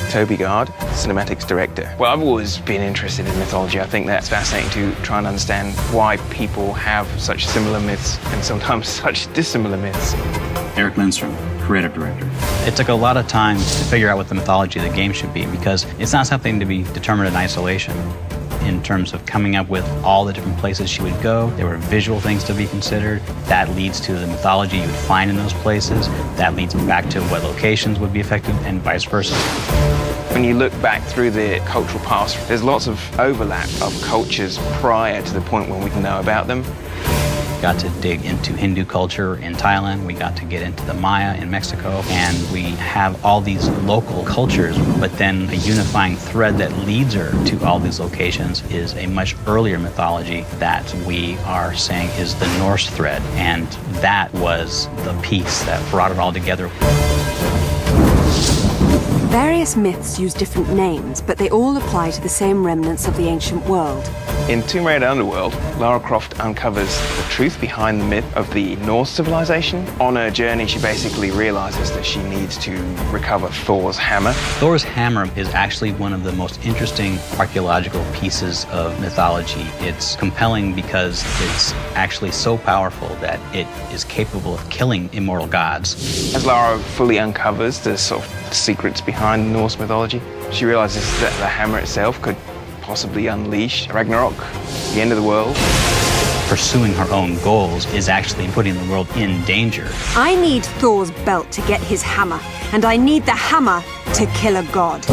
Toby Gard, cinematics director. Well, I've always been interested in mythology. I think that's fascinating to try and understand why people have such similar myths and sometimes such dissimilar myths. Eric Lindstrom, creative director. It took a lot of time to figure out what the mythology of the game should be, because it's not something to be determined in isolation. In terms of coming up with all the different places she would go, there were visual things to be considered. That leads to the mythology you would find in those places. That leads back to what locations would be affected, and vice versa. When you look back through the cultural past, there's lots of overlap of cultures prior to the point when we can know about them. Got to dig into Hindu culture in Thailand, we got to get into the Maya in Mexico, and we have all these local cultures, but then a unifying thread that leads her to all these locations is a much earlier mythology that we are saying is the Norse thread, and that was the piece that brought it all together. Various myths use different names, but they all apply to the same remnants of the ancient world. In Tomb Raider Underworld, Lara Croft uncovers the truth behind the myth of the Norse civilization. On her journey, she basically realizes that she needs to recover Thor's hammer. Thor's hammer is actually one of the most interesting archaeological pieces of mythology. It's compelling because it's actually so powerful that it is capable of killing immortal gods. As Lara fully uncovers the sort of secrets behind Norse mythology, she realizes that the hammer itself could possibly unleash Ragnarok, the end of the world. Pursuing her own goals is actually putting the world in danger. I need Thor's belt to get his hammer, and I need the hammer to kill a god.